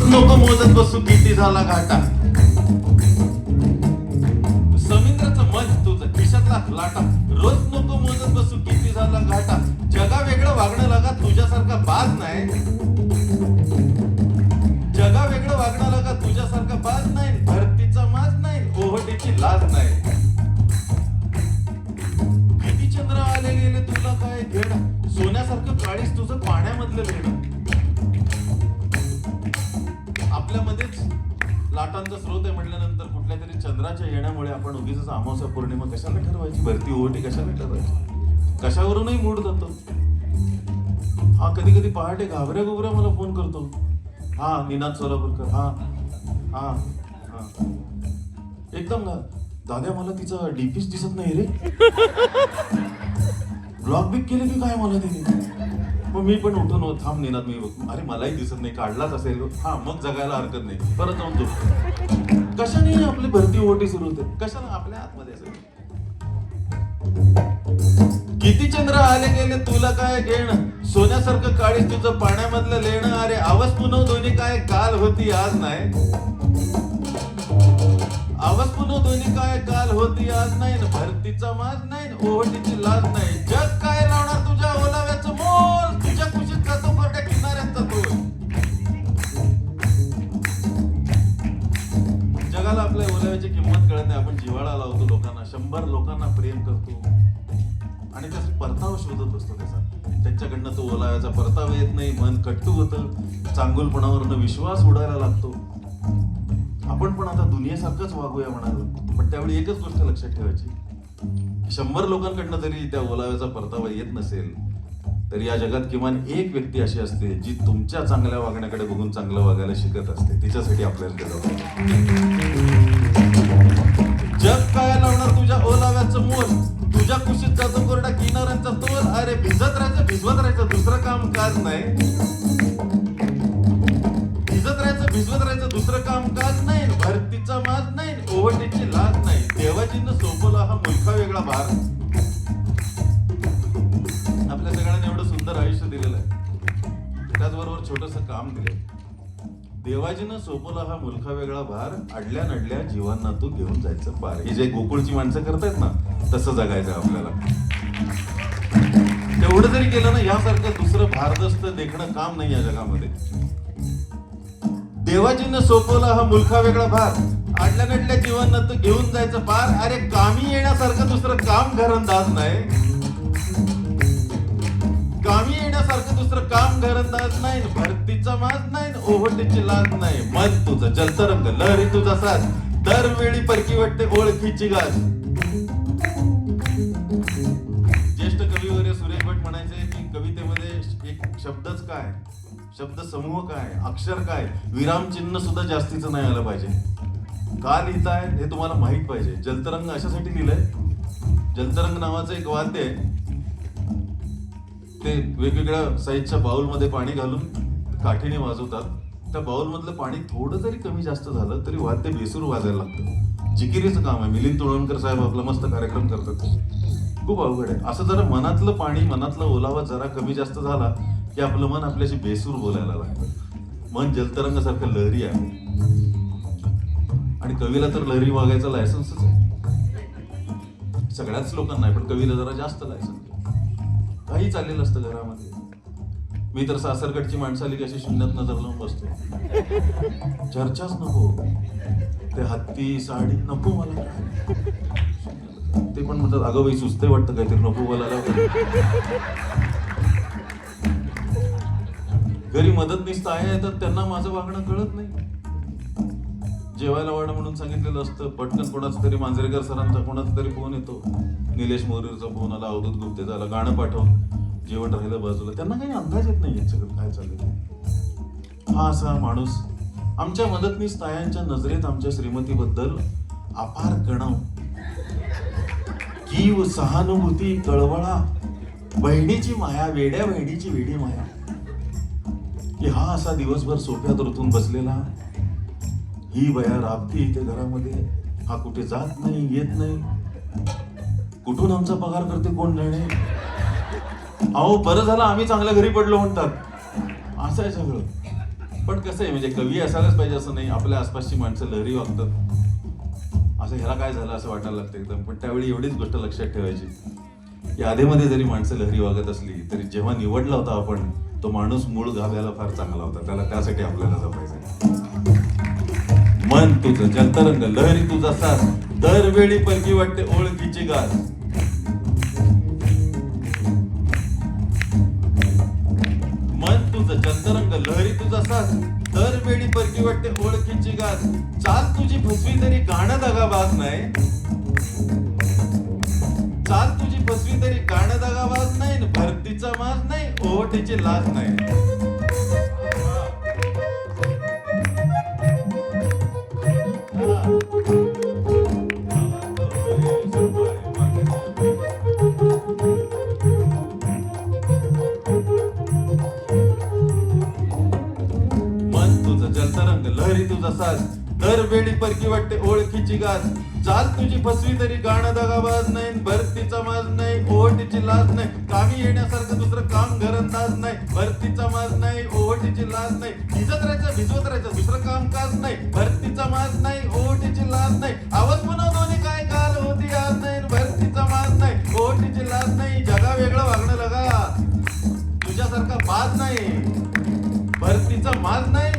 नको मोजत बसू किती झाला घाटा. समुद्राचं मन तुझं खिशातला लाटा. रोज नको मोजत बसू किती झाला घाटा. जगा वेगळं वागणं लागा तुझ्यासारखा बाज नाही. जगा वेगळं वागणं लागा तुझ्यासारखा बाज नाही. धरतीचा माज नाही, ओहटीची लाज नाही. किती चंद्र आले गेले तुला काय घेणं. सोन्यासारखं काळीस तुझं पाण्यामधलं लेणं. आपल्यामध्येच लाटांचा स्रोत आहे म्हटल्यानंतर कुठल्या तरी चंद्राच्या येण्यामुळे आपण उगीच अमावस्या पौर्णिमा कशाला ठरवायची, भरती ओहोटी कशाला ठरवायची, कशावरूनही मूड जातो. हा कधी कधी पहाटे घाबऱ्या गोबऱ्या मला फोन करतो. हा निनाद सोलापूरकर. हा हा हा एकदम दाद्या मला तिचा डीपीच दिसत नाही रे. ब्लॉग बिक केले की काय मला तिने. मग मी पण उठून थांब निनाद मी अरे मलाही दिसत नाही, काढलाच असेल. हा मग जगायला हरकत नाही, परत जाऊन झोप. कशाने आपली भरती ओटी सुरू होते, कशाला आपल्या आतमध्ये असेल. किती चंद्र आले गेले तुला काय घेणं. सोन्यासारखं काळीस तुझं पाण्यामधलं लेणं. अरे आवाज पुनव दोन्ही काय काल होती आज नाही. आवाज पुनव दोन्ही काय काल होती आज नाही. भरतीचा माज नाही, ओहटीची लाज नाही. जग काय लावणार तुझ्या ओलाव्याचं मोल. तुझ्या कुशीत जातो कोरड्या किनाऱ्यांचा तोल. जगाला आपल्या ओलाव्याची किंमत कळत नाही. आपण जिव्हाळा लावतो लोकांना, 100 लोकांना प्रेम करतो आणि त्याचा परतावा शोधत असतो. त्यांच्याकडनं तो ओलाव्याचा परतावा येत नाही. मन कट्टू होतं, चांगुलपणावरनं विश्वास उडायला लागतो. आपण पण आता दुनियेसारखंच वागूया म्हणाल, पण त्यावेळी एकच गोष्ट लक्षात ठेवायची, 100 लोकांकडनं जरी त्या ओलाव्याचा परतावा येत नसेल तरी या जगात किमान एक व्यक्ती अशी असते जी तुमच्या चांगल्या वागण्याकडे बघून चांगलं वागायला शिकत असते. तिच्यासाठी आपल्याला ते जाऊ. जग काय लावणार तुझ्या ओलाव्याचं मोल. तुझ्या कुशीत जातो कोरडा किनाऱ्यांचा तोल. अरे भिजत राहायचं दुसरं काम काज नाही. भिजवत राहायचं दुसरं काम काज नाही. भरतीचा माज नाही, ओहटीची लाज नाही. देवाजीनं सोपवला हा मुलखा वेगळा भार. आपल्या सगळ्यांना एवढं सुंदर आयुष्य दिलेलं आहे, त्याचबरोबर छोटस काम दिलंय. देवाजीनं सोपवला हा मुलखा वेगळा भार. अडल्या नडल्या जीवांना तू घेऊन जायचं पार. हे जे गोकुळची माणसं करतायत ना, तसं जगायचं आपल्याला. तेवढं जरी केलं ना, यासारखं दुसरं भारदस्त देखणं काम नाही या जगामध्ये. देवाजीनं सोपवला हा मुलखा वेगळा भार. अडल्या नडल्या जीवांना तू घेऊन जायचं पार. अरे कामी येण्यासारखं दुसरं काम घरंदाज नाही. कामी येण्यासारखं दुसरं काम घरंदाज नाही. भरतीचा माज नाही, ओहटीची लाज नाही. मन तुझं जलतरंग, लहरी तुझा साज. दरवेळी परकी वाटते ओळखीची गाज. ज्येष्ठ कवीवर्य सुरेश भट म्हणायचे की कवितेमध्ये एक शब्दच काय, शब्द समूह काय, अक्षर काय, विरामचिन्ह सुद्धा जास्तीचं नाही आलं पाहिजे. का लिहिताय हे तुम्हाला माहित पाहिजे. जलतरंग अशासाठी लिहिलंय, जलतरंग नावाचं एक वाद्य आहे. ते वेगवेगळ्या साईजच्या बाउलमध्ये पाणी घालून काठीने वाजवतात. त्या बाउल मधलं पाणी थोडं जरी कमी जास्त झालं तरी वाद्य बेसूर वाजायला लागतं. जिकिरीचं काम आहे. मिलिंद तुळवणकर साहेब आपला मस्त कार्यक्रम करतात. खूप अवघड आहे. असं जरा मनातलं पाणी, मनातला ओलावा जरा कमी जास्त झाला की आपलं मन आपल्याशी बेसूर बोलायला लागतं. मन जलतरंगासारखं लहरी आहे आणि कवीला तर लहरी वागायचा लायसन्सच आहे. सगळ्याच लोकांना आहे, पण कवीला जरा जास्त लायसन्स. काही चाललेलं असतं घरामध्ये. मी तर सासरकडची माणसं आली की अशी शून्यात नजर लावून बसतो. चर्चाच नको, ते हत्ती साडी नको मला. ते पण म्हणतात अगं बाई सुचते वाटतं काहीतरी, नको बोलायला. घरी मदतनीस ताया येतात, त्यांना माझं वागणं कळत नाही. जेवायला वाढ म्हणून सांगितलेलं असतं, पटकन कोणाचा तरी मांजरेकर सरांचा कोणाचा तरी फोन येतो. निलेश मोरेचा फोन आला, अवधूत गुप्ते झाला, गाणं पाठव, जेवण राहिलं बाजूला. त्यांना काही अंदाज येत नाही सगळं काय चाललंय. हा असा माणूस. आमच्या मदतनीस तायांच्या नजरेत आमच्या श्रीमतीबद्दल अपार कणव, कीव, सहानुभूती, कळवळा, बहिणीची माया, वेड्या बहिणीची वेडी माया. की हा असा दिवसभर सोफ्यात रुतून बसलेला, ही बया राबती इथे घरामध्ये, हा कुठे जात नाही, येत नाही. कुठून आमचा पगार करते कोण जाणे. अहो बरं झालं आम्ही चांगल्या घरी पडलो म्हणतात. असं आहे सगळं. पण कसं आहे म्हणजे कवी असायलाच पाहिजे असं नाही. आपल्या आसपासची माणसं लहरी वागतात असं ह्याला काय झालं असं वाटायला लागतं एकदम. पण त्यावेळी एवढीच गोष्ट लक्षात ठेवायची की आधीमध्ये जरी माणसं लहरी वागत असली तरी जेव्हा निवडला होता आपण तो माणूस मूळ गाभ्याला फार चांगला होता. त्याला त्यासाठी आपल्याला जपायचं. मन तुझं जलतरंग लहरी तुझा सास दरवेळी परकी वाटते ओळखीची गाज. मन तुझं जलतरंग लहरी तुझा सास दरवेळी परकी वाटते ओळखीची गाज. चाल तुझी फसवी तरी गाणं दगाबाज नाही. चाल तुझी फसवी तरी गाणं दगाबाज नाही. भरतीचा माज नाही ओहटीची लाज नाही. मन तुझं जलतरंग लहरी तुझा साज दरवेळी परकी वाटते ओळखीची गाज. चाल तुझी फसवी तरी गाणं दगाबाज नाही. भरतीचा माज नाही ओहटीची लाज नाही. कामी येण्यासारखं दुसरं काम घरंदाज नाही. भरतीचा माज नाही ओहटीची लाज नाही. भिजवत राहायचं दुसरं काम काज नाही. भरतीचा माज नाही ओहटीची लाज नाही. आवाज म्हणा दोन्ही काय काल होती आज नाही. भरतीचा माज नाही ओहटीची लाज नाही. जगा वेगळं वागणं लगा तुझ्यासारखा बाज नाही. भरतीचा माज नाही